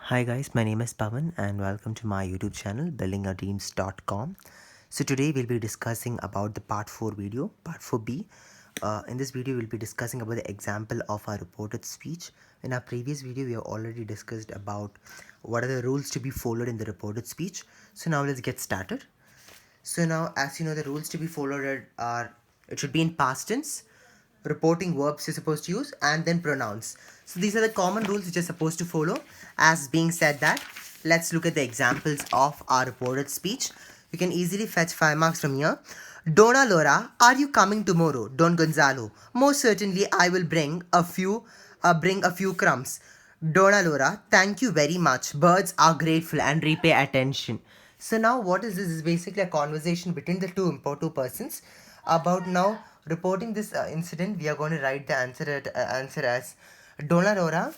Hi guys, my name is Pavan and welcome to my YouTube channel buildingourdreams.com. So today we'll be discussing about the part 4 video, part 4b. In this video we'll be discussing about the example of our reported speech. In our previous video we have already discussed about what are the rules to be followed in the reported speech. So now let's get started. So now, as you know, the rules to be followed are it should be in past tense, reporting verbs you're supposed to use, and then pronouns. So these are the common rules which you're supposed to follow. As being said that, let's look at the examples of our reported speech. You can easily fetch 5 marks from here. Donna Laura, are you coming tomorrow? Don Gonzalo, most certainly I will bring a few crumbs. Donna Laura, thank you very much. Birds are grateful and repay attention. So now what is this? This is basically a conversation between the two persons about now reporting this incident. We are going to write the answer as Donna Laura,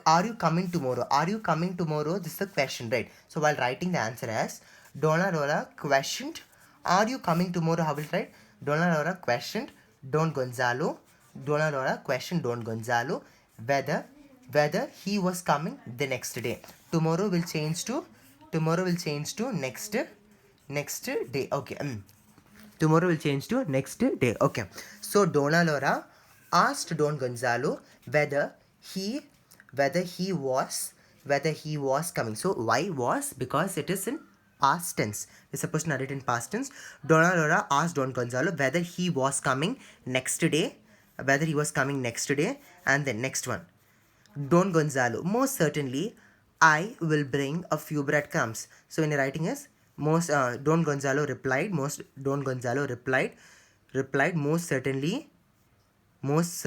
are you coming tomorrow? Are you coming tomorrow? This is the question, right? So while writing the answer as Donna Laura questioned, are you coming tomorrow? How will I write? Donna Laura questioned Don Gonzalo. Donna Laura questioned Don Gonzalo whether he was coming the next day. Tomorrow will change to next day. Okay. Tomorrow will change to next day. Okay. So Donna Laura asked Don Gonzalo he whether he was coming. So why was? Because it is in past tense. We're supposed to narrate in past tense. Donna Laura asked Don Gonzalo whether he was coming next day. Whether he was coming next day. And then next one. Don Gonzalo, most certainly, I will bring a few breadcrumbs. So in the writing is Don Gonzalo replied. Replied most certainly. Most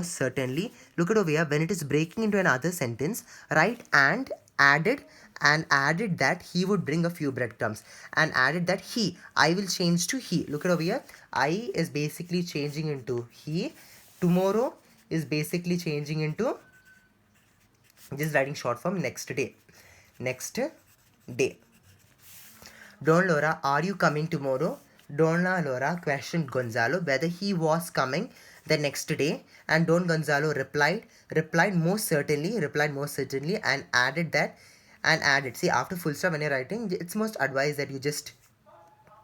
certainly. Look at over here. When it is breaking into another sentence, write added that he would bring a few breadcrumbs and added that I will change to he. Look at over here. I is basically changing into he. Tomorrow is basically changing into just writing short form next day. Don Laura, are you coming tomorrow? Donna Laura questioned Gonzalo whether he was coming the next day, and Don Gonzalo replied most certainly, and added. See, after full stop when you're writing, it's most advised that you just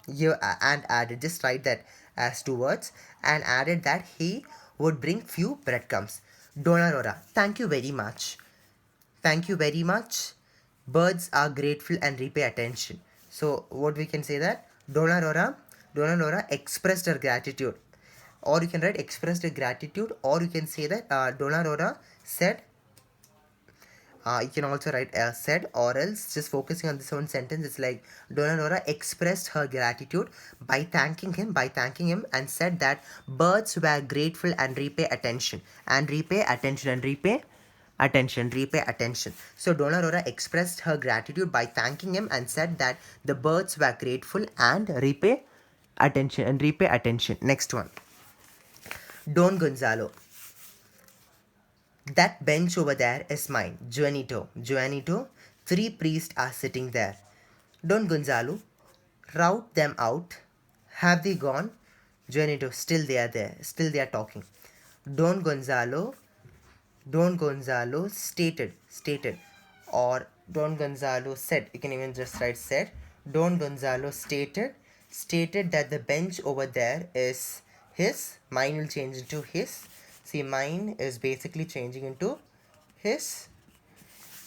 and added. Just write that as 2 words and added that he would bring few breadcrumbs. Donna Laura, thank you very much. Thank you very much. Birds are grateful and repay attention. So what we can say that Donna Laura expressed her gratitude. Or you can write expressed her gratitude, or you can say that Donna Laura said. You can also write said, or else just focusing on this one sentence. It's like Donna Laura expressed her gratitude by thanking him and said that birds were grateful and repay attention repay attention. So Donna Laura expressed her gratitude by thanking him and said that the birds were grateful and repay attention. Next one. Don Gonzalo, that bench over there is mine. Juanito, 3 priests are sitting there. Don Gonzalo, rout them out. Have they gone? Juanito, still they are there. Still they are talking. Don Gonzalo stated, or Don Gonzalo said. You can even just write said. Don Gonzalo stated that the bench over there is his. Mine will change into his. See, mine is basically changing into his.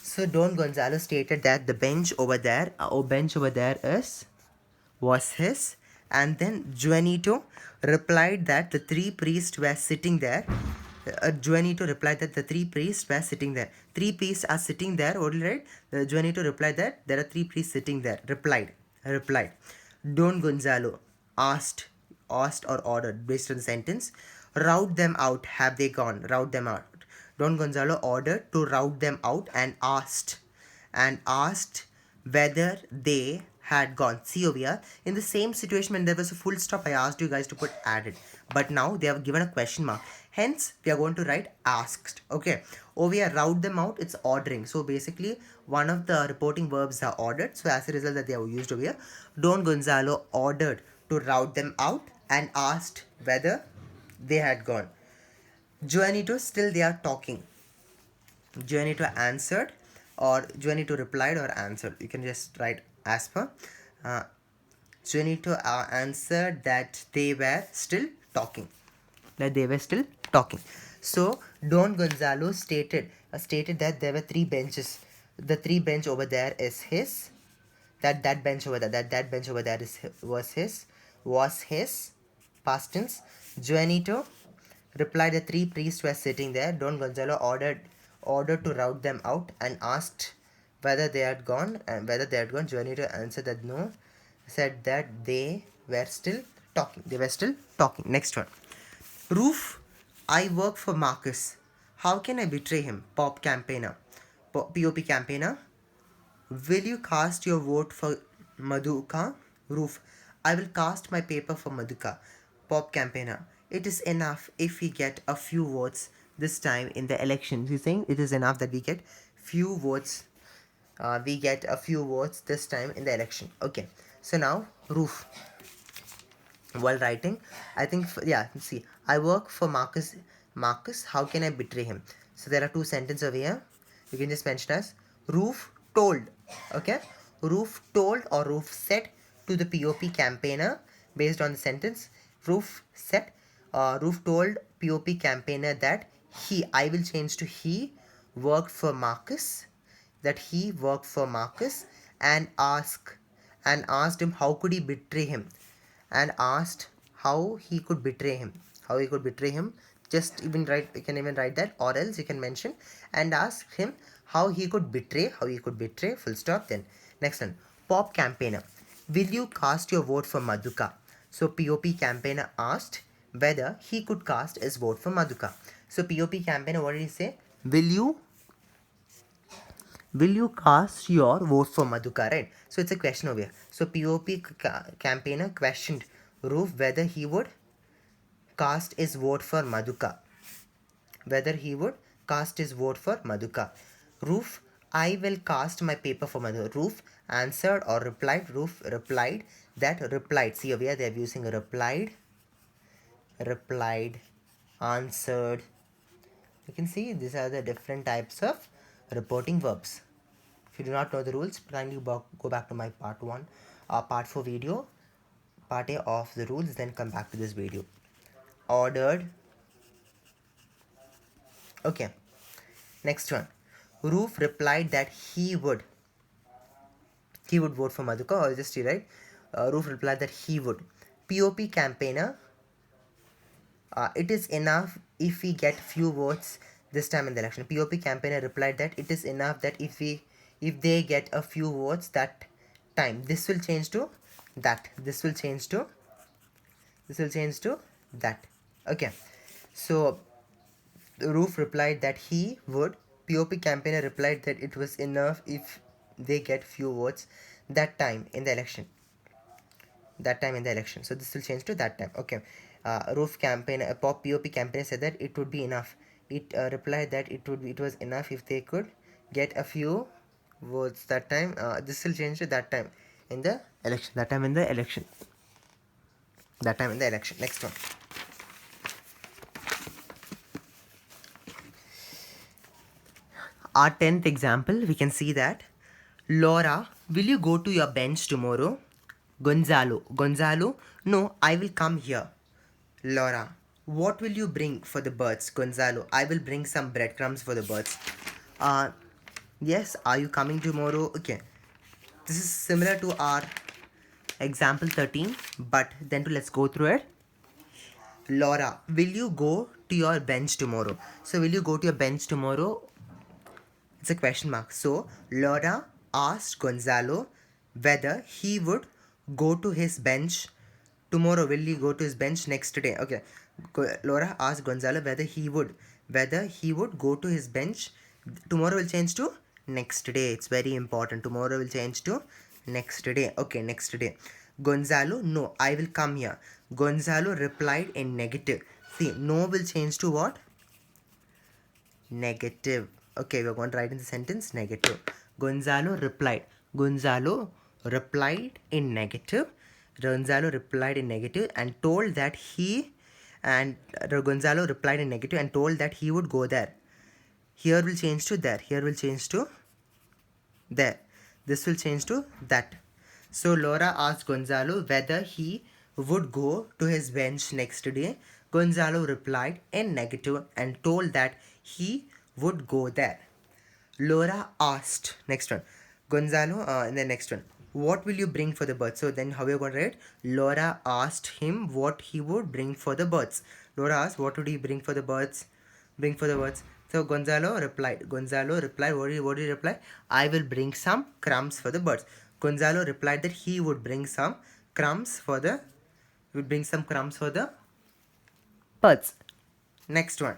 So Don Gonzalo stated that the bench over there was his, and then Juanito replied that the 3 priests were sitting there. Juanito replied that the 3 priests were sitting there. 3 priests are sitting there. What will you write? Juanito replied that there are 3 priests sitting there. Replied. Don Gonzalo asked or ordered based on the sentence. Rout them out. Have they gone? Rout them out. Don Gonzalo ordered to rout them out and asked whether they had gone. See over here, in the same situation when there was a full stop, I asked you guys to put added, but now they have given a question mark, hence we are going to write asked. Okay, over here rout them out, it's ordering. So basically one of the reporting verbs are ordered, so as a result that they are used over here. Don Gonzalo ordered to rout them out and asked whether they had gone. Juanito, still they are talking. Juanito answered or Juanito replied or answered. You can just write as per. Juanito answered that they were still talking. That they were still talking. So Don Gonzalo stated that there were 3 benches. The 3 bench over there is his. That bench over there. That bench over there was his. Past tense. Juanito replied the 3 priests were sitting there. Don Gonzalo ordered to rout them out and asked whether they had gone. Juanito answered that no. Said that they were still talking. Next one. Roof, I work for Marcus. How can I betray him? POP campaigner. POP campaigner. Will you cast your vote for Madhuka? Roof, I will cast my paper for Madhuka. POP campaigner. It is enough if we get a few votes this time in the elections. He's saying it is enough that we get few votes. We get a few votes this time in the election. Okay. So now, Roof. While writing, I think, see, I work for Marcus. How can I betray him? So there are 2 sentences over here. You can just mention as Roof told. Okay. Roof told or Roof said to the POP campaigner based on the sentence. Roof said, Roof told POP campaigner that I will change to he worked for Marcus. That he worked for Marcus and asked him how could he betray him. And asked how he could betray him. Just even write, you can even write that, or else you can mention and ask him how he could betray, full stop. Then next one, POP campaigner. Will you cast your vote for Madhuka? So POP campaigner asked whether he could cast his vote for Madhuka. So POP campaigner, what did he say? Will you cast your vote for Madhuka, right? So it's a question over here. So POP campaigner questioned Roof whether he would cast his vote for Madhuka. Roof, I will cast my paper for Madhuka. Roof answered or replied. Roof replied. See over here they are using replied, answered. You can see these are the different types of reporting verbs. If you do not know the rules, kindly go back to my part 4 video, part A of the rules, then come back to this video. Ordered. Okay. Next one. Roof replied that he would vote for Madhuka, or just right? Roof replied that he would. POP campaigner. It is enough if we get few votes this time in the election. POP campaigner replied that it is enough that if they get a few votes that time. This will change to that. Okay. So Roof replied that he would. POP campaigner replied that it was enough if they get few votes that time in the election. So this will change to that time. Okay. Roof campaigner, POP campaigner said that it would be enough. It replied that it was enough if they could get a few votes that time. This will change to that time in the election. Next one. Our 10th example, we can see that Laura, will you go to your bench tomorrow? Gonzalo, no, I will come here. Laura, what will you bring for the birds? Gonzalo, I will bring some breadcrumbs for the birds. Yes, are you coming tomorrow? Okay, this is similar to our example 13, but then let's go through it. Laura, will you go to your bench tomorrow? So will you go to your bench tomorrow? It's a question mark. So Laura asked Gonzalo whether he would go to his bench tomorrow. Will he go to his bench next day? Okay. Laura asked Gonzalo whether he would go to his bench. Tomorrow will change to next day. It's very important. Tomorrow will change to next day. Okay, next day. Gonzalo, no, I will come here. Gonzalo replied in negative. See, no will change to what? Negative. Okay, we're going to write in the sentence negative. Gonzalo replied in negative. And told that Gonzalo replied in negative and told that he would go there. Here will change to there. there. This will change to that. So Laura asked Gonzalo whether he would go to his bench next day. Gonzalo replied in negative and told that he would go there. Laura asked, next one, Gonzalo, and the next one, what will you bring for the birds? So then how are you going to write? Laura asked him what he would bring for the birds. Laura asked, what would he bring for the birds? Bring for the birds. So Gonzalo replied, what did he reply? I will bring some crumbs for the birds. Gonzalo replied that he would bring some crumbs for the, birds. Next one.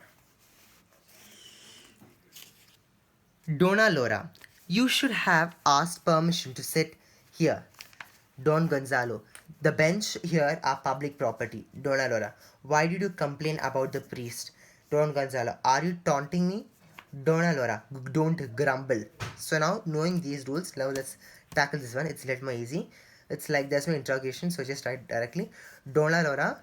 Donna Laura, you should have asked permission to sit here. Don Gonzalo, the bench here are public property. Donna Laura, why did you complain about the priest? Don Gonzalo, are you taunting me? Donna Laura, don't grumble. So now knowing these rules, now let's tackle this one. It's a little more easy. It's like there's no interrogation, so just write directly. Donna Laura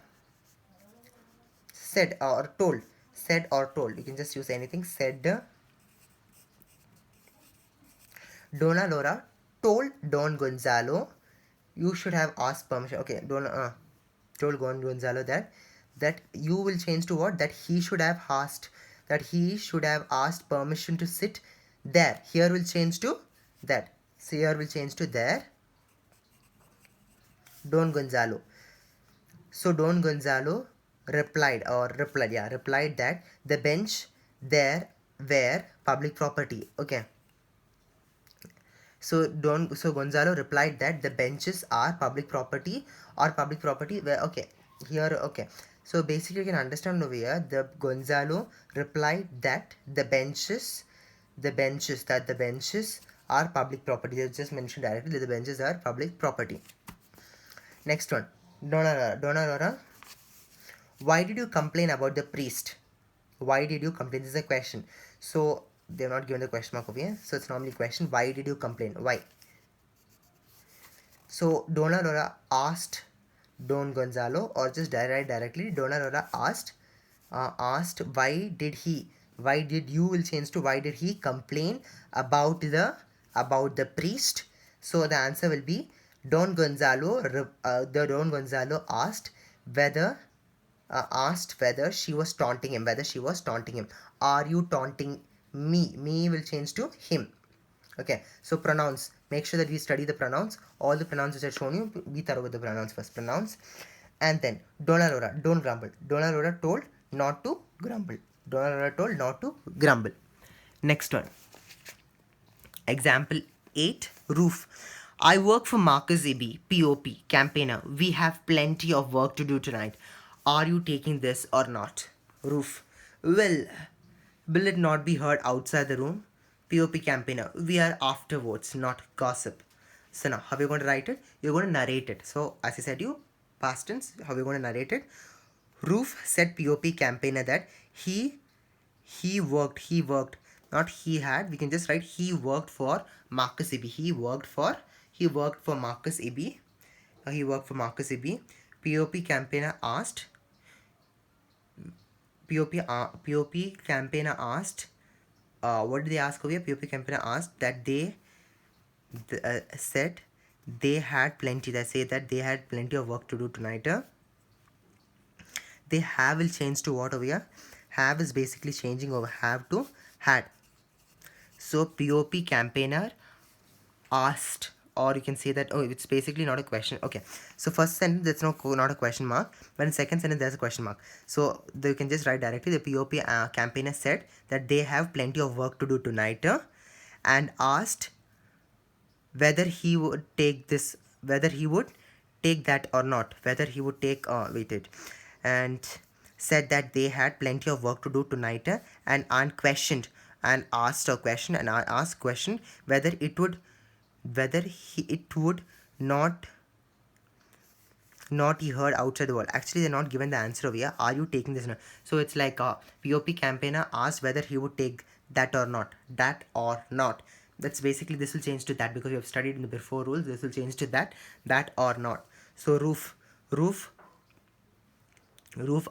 said or told. Said or told. You can just use anything. Said. Donna Laura told Don Gonzalo, you should have asked permission. Okay, told Don Gonzalo that you will change to what? That he should have asked. That he should have asked permission to sit there. Here will change to that. So here will change to there. Don Gonzalo. So Don Gonzalo replied that the bench there were public property. Okay. So Gonzalo replied that the benches are public property where, okay, here, okay. So basically you can understand over here, the Gonzalo replied that the benches are public property. They just mentioned directly that the benches are public property. Next one. Donna Laura, why did you complain about the priest? Why did you complain? This is a question. So they're not given the question mark over here. So it's normally question. Why did you complain? Why? So Donna Laura asked Don Gonzalo, or just write directly. Donna Laura asked why did you will change to why did he complain about the priest. So the answer will be Don Gonzalo asked whether she was taunting him. Are you taunting me? Me will change to him. Okay, so pronouns, make sure that we study the pronouns. All the pronouns which I shown you, be thorough with the pronouns first. Pronouns. And then Donna Laura, don't grumble. Donna Laura told not to grumble. Next one. Example 8. Roof. I work for Marcus AB, POP, campaigner. We have plenty of work to do tonight. Are you taking this or not? Roof. Well, will it not be heard outside the room? POP campaigner. We are afterwards, not gossip. So now, how are you going to write it? You're going to narrate it. So, as I said you, past tense, how are you going to narrate it? Roof said POP campaigner that he worked, not he had. We can just write he worked for Marcus AB. He worked for Marcus AB. POP campaigner asked. POP campaigner asked. What did they ask over here? POP campaigner asked that they said they had plenty. They say that they had plenty of work to do tonight. They have will change to what over here? Have is basically changing over have to had. So POP campaigner asked, or you can say that, oh, it's basically not a question. Okay, so first sentence there's not a question mark, but in second sentence there's a question mark. So you can just write directly the POP campaigner said that they have plenty of work to do tonight, and asked whether he would take that or not, and said that they had plenty of work to do tonight, and asked question whether it would not he heard outside the world. Actually, they're not given the answer over here. Are you taking this or not? So it's like POP campaigner asked whether he would take that or not. That's basically, this will change to that because you have studied in the before rules. This will change to that or not. So roof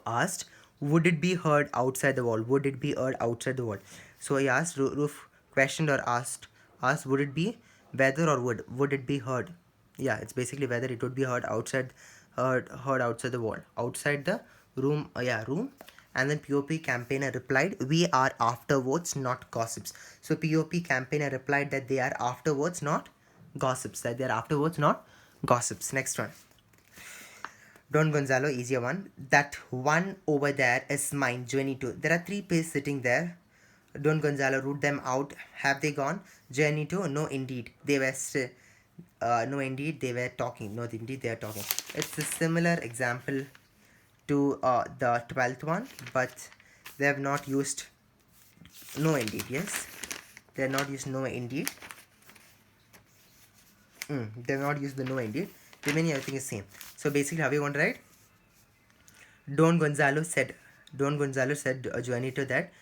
asked, would it be heard outside the wall? So he asked, roof questioned or asked Asked would it be whether or would it be heard. Yeah, it's basically whether it would be heard outside, heard outside the wall, outside the room. Yeah, room. And then POP campaigner replied, "We are afterwards, not gossips." So POP campaigner replied that they are afterwards, not gossips. That they are afterwards, not gossips. Next one. Don Gonzalo, easier one. That one over there is mine, Juanito. There are three pairs sitting there. Don Gonzalo, root them out. Have they gone? Juanito, no, indeed. They were no, indeed, they were talking. No, indeed, they are talking. It's a similar example to the 12th one, but they have not used no, indeed. Yes, they have not used no, indeed. They have not used the no, indeed. Remaining everything is same. So basically, how we want to write? Don Gonzalo said, Juanito that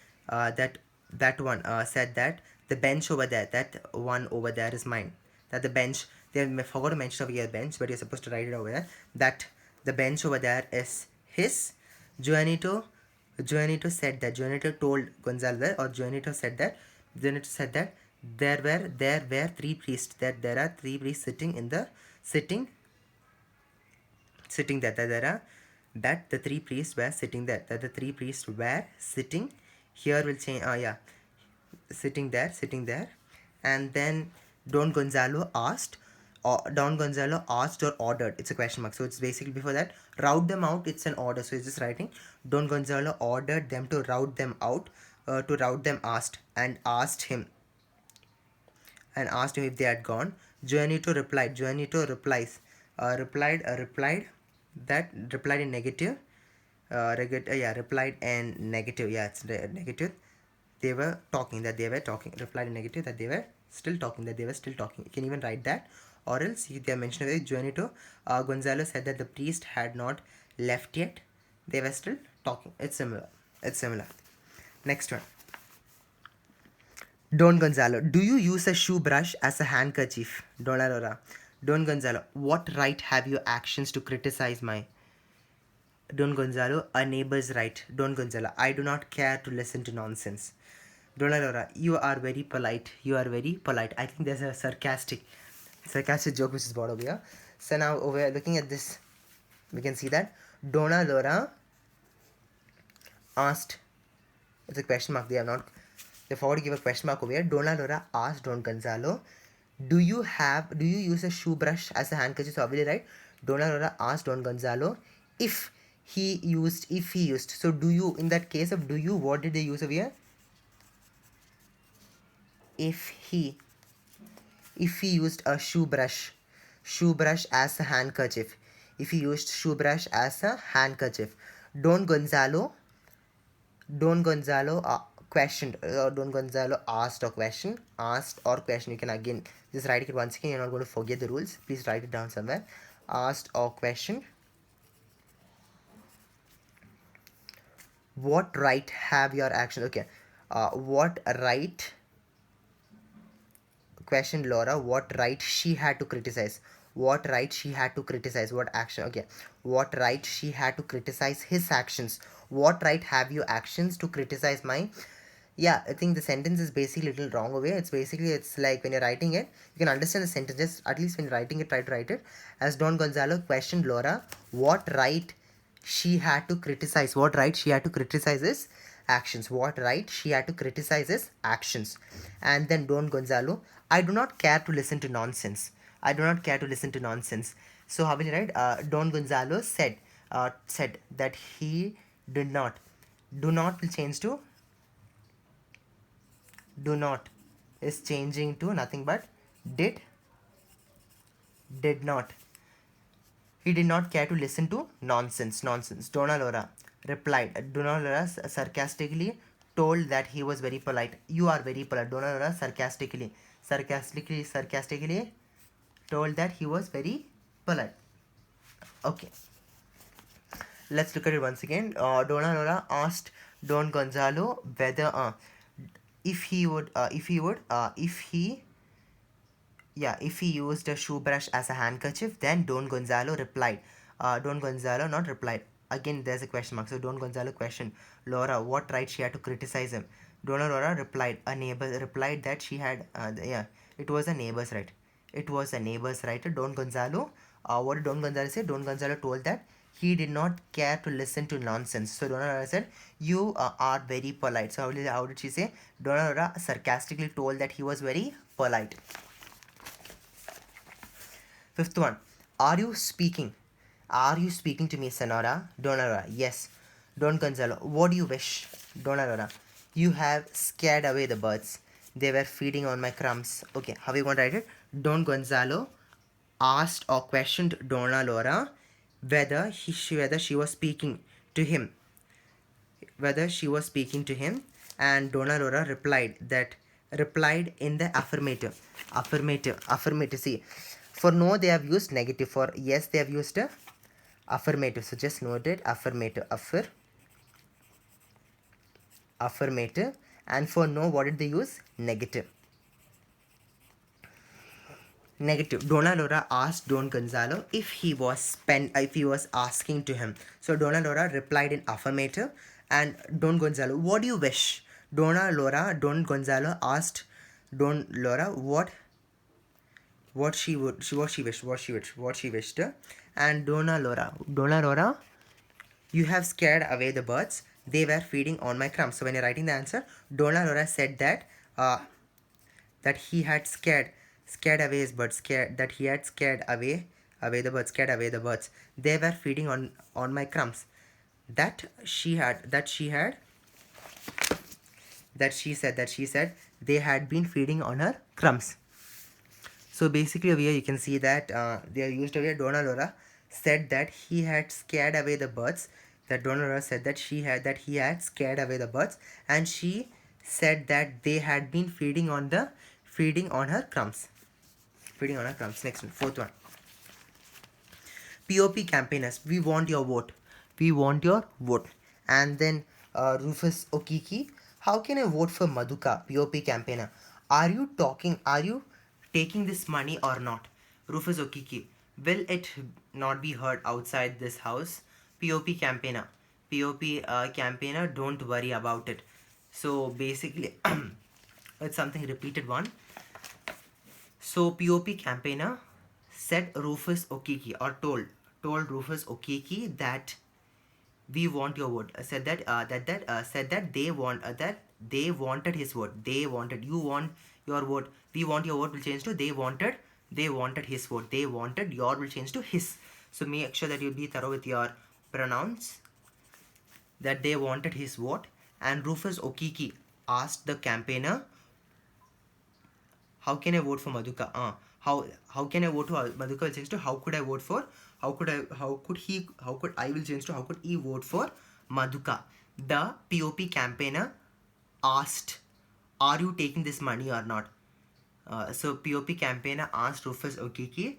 that one said that the bench over there, that one over there is mine. That the bench, they forgot to mention over here bench, but you're supposed to write it over there. That the bench over there is his. Juanito said that. Juanito told Gonzalo that, or Juanito said that. Juanito said that there were three priests. That there are three priests sitting in the sitting there. That the three priests were sitting there. That the three priests were sitting. Here will change. Yeah, sitting there. And then Don Gonzalo asked, or Don Gonzalo asked or ordered. It's a question mark. So it's basically before that. Route them out. It's an order. So it's just writing. Don Gonzalo ordered them to route them out. To route them asked him if they had gone. Juanito replied. Juanito replied in negative. Replied in negative. Yeah, it's negative. They were talking. Replied in negative that they were still talking. You can even write that. Or else they are mentioned with Juanito. Gonzalo said that the priest had not left yet. They were still talking. It's similar. Next one. Don Gonzalo, do you use a shoe brush as a handkerchief? Don Gonzalo, what right have your actions to criticize my? Don Gonzalo, a neighbor's right. Don Gonzalo, I do not care to listen to nonsense. Donna Laura, you are very polite. I think there's a sarcastic joke which is brought over here. So now over here, looking at this, we can see that Donna Laura asked, it's a question mark, they forgot to give a question mark over here. Donna Laura asked Don Gonzalo, do you use a shoe brush as a handkerchief? So obviously, right? Donna Laura asked Don Gonzalo if he used. So do you, in that case of do you, what did they use over here? If he used a shoe brush as a handkerchief. Don Gonzalo questioned. Don Gonzalo asked or question. You can again just write it once again. You're not going to forget the rules. Please write it down somewhere. Asked or questioned. What right have your actions? Okay. What right? Questioned Laura. What right she had to criticize? What action? Okay. What right she had to criticize his actions? What right have you actions to criticize my? Yeah, I think the sentence is basically a little wrong away. It's like when you're writing it, you can understand the sentence. Just at least when you're writing it, try to write it. As Don Gonzalo questioned Laura, what right she had to criticize? His actions. And then Don Gonzalo, I do not care to listen to nonsense. So how will you write? Don Gonzalo said that he did not. Do not will change to. Do not is changing to nothing but did not. He did not care to listen to nonsense. Donna Laura replied. Donna Laura sarcastically told that he was very polite. You are very polite. Donna Laura sarcastically told that he was very polite. Okay. Let's look at it once again. Donna Laura asked Don Gonzalo whether if he used a shoe brush as a handkerchief. Then Don Gonzalo replied. Don Gonzalo not replied. Again, there's a question mark. So Don Gonzalo questioned Laura what right she had to criticize him. Donna Laura replied, a neighbor replied that she had, yeah, it was a neighbor's right. It was a neighbor's right. Don Gonzalo, what did Don Gonzalo say? Don Gonzalo told that he did not care to listen to nonsense. So Donna Laura said, you are very polite. So how did she say? Donna Laura sarcastically told that he was very polite. Fifth one, are you speaking? Are you speaking to me, Sonora? Donna Laura, yes. Don Gonzalo, what do you wish? Donna Laura, you have scared away the birds. They were feeding on my crumbs. Okay, how are you going to write it? Don Gonzalo asked or questioned Donna Laura whether she was speaking to him. Whether she was speaking to him, and Donna Laura replied in the affirmative. Affirmative. See, for no they have used negative. For yes they have used a affirmative. So just note it, affirmative. Affirmative. And for no, what did they use? Negative. Negative. Donna Laura asked Don Gonzalo if he was asking to him. So Donna Laura replied in affirmative, and Don Gonzalo, what do you wish? Don Gonzalo asked Don Laura what she wished, and Donna Laura, you have scared away the birds. They were feeding on my crumbs. So when you're writing the answer, Donna Laura said that that he had scared away his birds. Scared away the birds. They were feeding on my crumbs. That she said they had been feeding on her crumbs. So basically over here you can see that they are used over here. Donna Laura said that he had scared away the birds. That Donna Laura said that he had scared away the birds, and she said that they had been feeding on her crumbs. Next one, fourth one. POP campaigners, we want your vote. And then Rufus Okiki, how can I vote for Madhuka? POP campaigner, are you taking this money or not? Rufus Okiki, will it not be heard outside this house? POP campaigner, don't worry about it. So basically it's something repeated one. So POP campaigner said Rufus Okiki, or told Rufus Okiki that we want your vote. Said that they wanted his vote. You want your vote. We want your vote will change to they wanted his vote. They wanted your will change to his. So make sure that you be thorough with your pronouns. That they wanted his vote, and Rufus Okiki asked the campaigner, how can I vote for Madhuka? How can I vote for Madhuka will change to how could I vote for? How could I will change to how could he vote for Madhuka? The POP campaigner asked, are you taking this money or not? So POP campaigner asked Rufus Okiki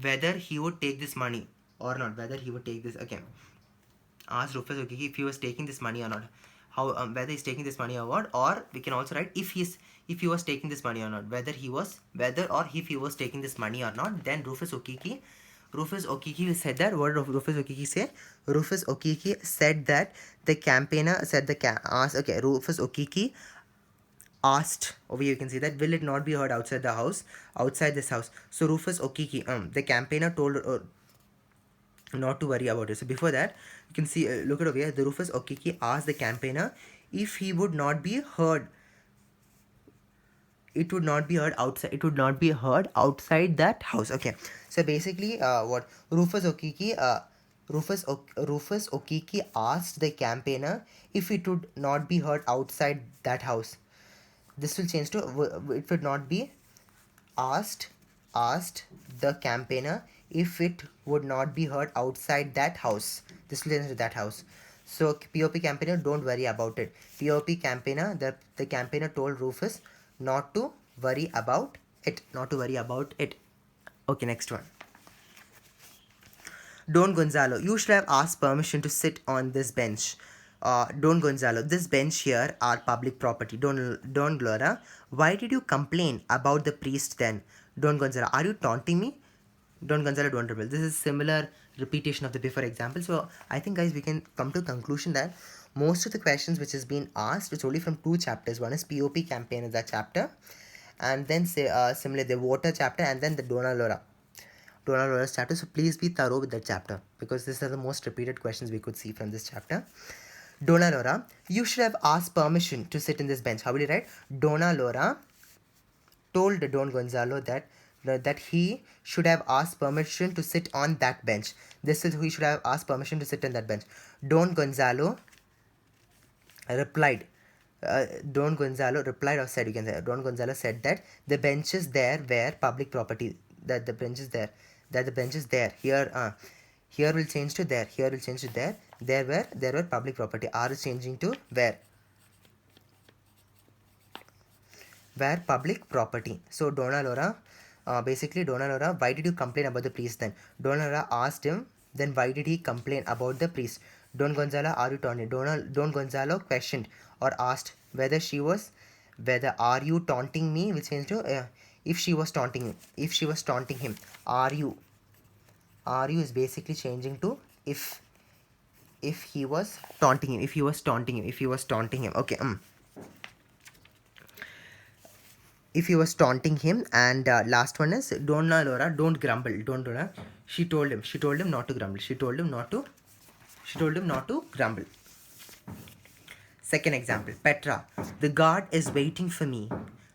whether he would take this money or not. Asked Rufus Okiki if he was taking this money or not. Whether he's taking this money or what, or we can also write if he was taking this money or not, whether or if he was taking this money or not. Then Rufus Okiki said that, what did Rufus Okiki say? Rufus Okiki said that the campaigner said Rufus Okiki asked, over here you can see that, will it not be heard outside this house? So Rufus Okiki, the campaigner told not to worry about it. So before that you can see, look at over here, the Rufus Okiki asked the campaigner if he would not be heard. It would not be heard outside that house. Okay, so basically what Rufus Okiki asked the campaigner if it would not be heard outside that house. This will change to it would not be asked the campaigner if it would not be heard outside that house. This will change to that house. So POP campaigner, don't worry about it. POP campaigner, the campaigner told Rufus not to worry about it. Okay, next one. Don Gonzalo, you should have asked permission to sit on this bench. Don Gonzalo, this bench here are public property. Don Laura, why did you complain about the priest then? Don Gonzalo, are you taunting me? Don Gonzalo, don't rebel. This is similar repetition of the before example. So I think guys we can come to conclusion that Most of the questions which has been asked, it's only from 2 chapters. One is POP campaign in that chapter, and then similarly the water chapter, and then the Dona Laura's chapter. So please be thorough with that chapter, because these are the most repeated questions we could see from this chapter. Dona Laura, you should have asked permission to sit in this bench. How will you write? Dona Laura told Don Gonzalo that he should have asked permission to sit on that bench. This is who he should have asked permission to sit on that bench. Don Gonzalo replied. Don Gonzalo replied or said, you can say, Don Gonzalo said that the benches there were public property. That the benches there. Here will change to there. Here will change to there. There were public property. R is changing to where. Where public property. So Dona Laura, basically Dona Laura, why did you complain about the priest then? Dona Laura asked him, then why did he complain about the priest? Don Gonzalo, are you taunting? Don Gonzalo questioned or asked whether are you taunting me, which means to if she was taunting him. Are you is basically changing to if he was taunting him. Okay. If he was taunting him. And last one is Dona Laura, don't grumble. She told him not to grumble. She told him not to grumble. Second example, Petra, the guard is waiting for me.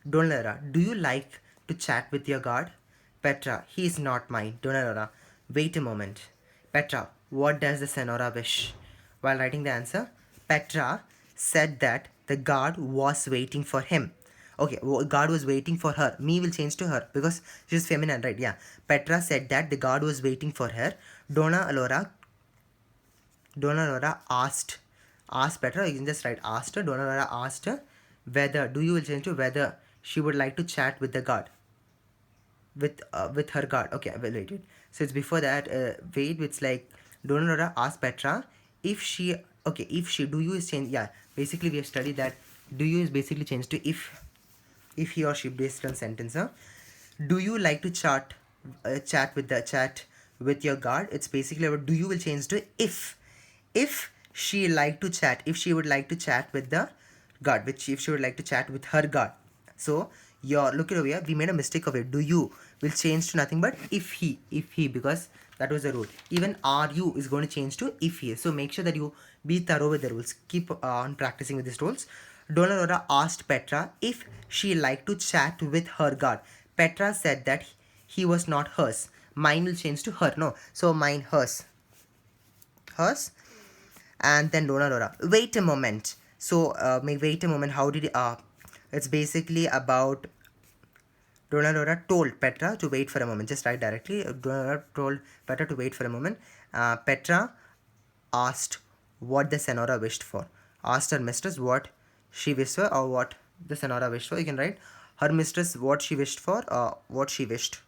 Dona Laura, do you like to chat with your guard? Petra, he is not mine. Dona Laura, wait a moment. Petra, what does the Senora wish? While writing the answer, Petra said that the guard was waiting for him. Okay, guard was waiting for her. Me will change to her because she's feminine, right? Yeah. Petra said that the guard was waiting for her. Dona Laura asked Petra, you can just write asked her. Dona Laura asked her whether, do you will change to whether she would like to chat with the guard. With her guard. Okay, wait. So it's before that. Wait, it's like Dona Laura asked Petra if she, do you is change. Yeah, basically we have studied that do you is basically changed to if he or she, based on sentence. Do you like to chat with your guard? It's basically about do you will change to if she like to chat, if she would like to chat with the guard, which if she would like to chat with her guard. So look at over here, we made a mistake of it. Do you will change to nothing but if he, because that was the rule. Even are you is going to change to if he. So make sure that you be thorough with the rules. Keep on practicing with these rules. Dona Laura asked Petra if she liked to chat with her guard. Petra said that he was not hers. Mine will change to her. No, so mine, hers. And then Dona Laura, wait a moment. So wait a moment. How did it's basically about Dona Laura told Petra to wait for a moment. Just write directly. Dona Laura told Petra to wait for a moment. Petra asked what the Senora wished for. Asked her mistress what she wished for, or what the Senora wished for. You can write her mistress what she wished for, what she wished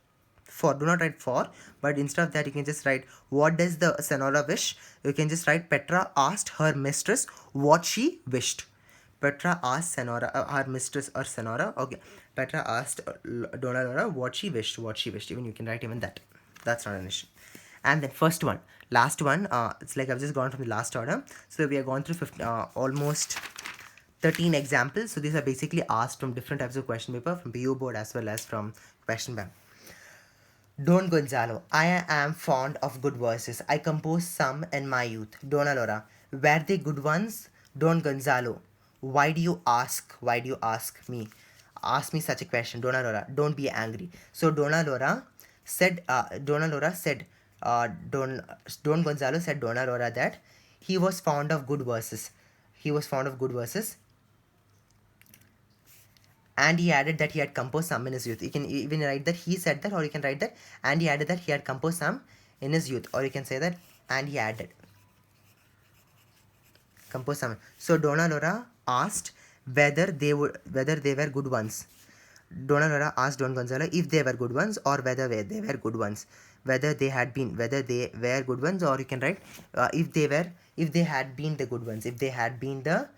for. Do not write for, but instead of that you can just write what does the Senora wish. You can just write Petra asked her mistress what she wished. Petra asked Senora, her mistress or Senora. Okay, Petra asked Dona Laura what she wished. Even you can write even that. That's not an issue. And then last one. It's like I've just gone from the last order. So we have gone through almost 13 examples. So these are basically asked from different types of question paper, from PU board as well as from question bank. Don Gonzalo, I am fond of good verses. I composed some in my youth. Dona Laura, were they good ones? Don Gonzalo, why do you ask me? Ask me such a question. Dona Laura, don't be angry. So Don Gonzalo said Dona Laura that he was fond of good verses. And he added that he had composed some in his youth. You can even write that he said that, or you can write that and he added that he had composed some in his youth, or you can say that and he added composed some. So Dona Laura asked whether they were good ones. Dona Laura asked Don Gonzalo if they were good ones, or whether they were good ones, whether they were good ones, or you can write if they had been the good ones, if they had been the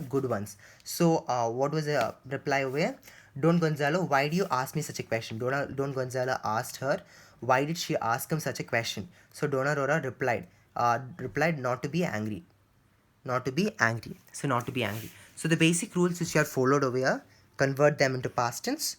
good ones. So what was the reply over here? Don Gonzalo, why do you ask me such a question? Don Gonzalo asked her why did she ask him such a question. So Dona Laura replied not to be angry. not to be angry. So not to be angry. So the basic rules which you have followed over here, convert them into past tense.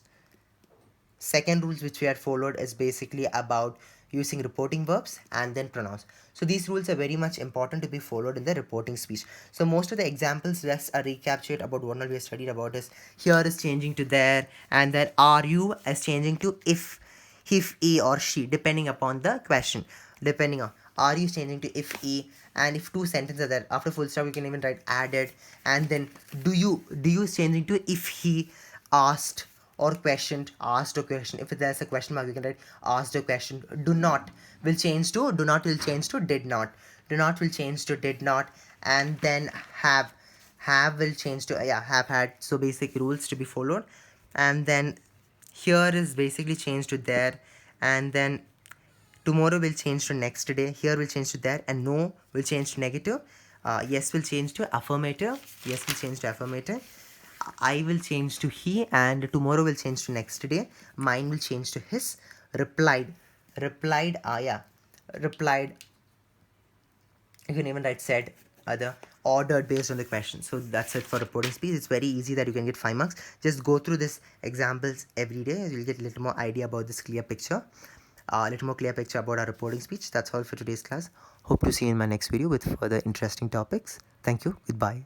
Second rules which we had followed is basically about using reporting verbs and then pronouns. So these rules are very much important to be followed in the reporting speech. So most of the examples just are recaptured about what we have studied about is here is changing to there, and then are you is changing to if, he or she, depending upon the question. Depending on, are you changing to if he, and if two sentences are there after full stop you can even write added, and then do you is changing to if he asked or questioned, asked or questioned. If there's a question mark you can write asked or questioned. Do not will change to did not. Do not will change to did not. And then have will change to have had. So basic rules to be followed. And then here is basically changed to there, and then tomorrow will change to next day, here will change to there, and no will change to negative. Yes will change to affirmative. Yes will change to affirmative. I will change to he, and tomorrow will change to next day. Mine will change to his. Replied. Replied, replied. You can even write said, other, ordered based on the question. So that's it for reporting speech. It's very easy that you can get 5 marks. Just go through this examples every day. You'll get a little more idea about this clear picture. A little more clear picture about our reporting speech. That's all for today's class. Hope to see you in my next video with further interesting topics. Thank you. Goodbye.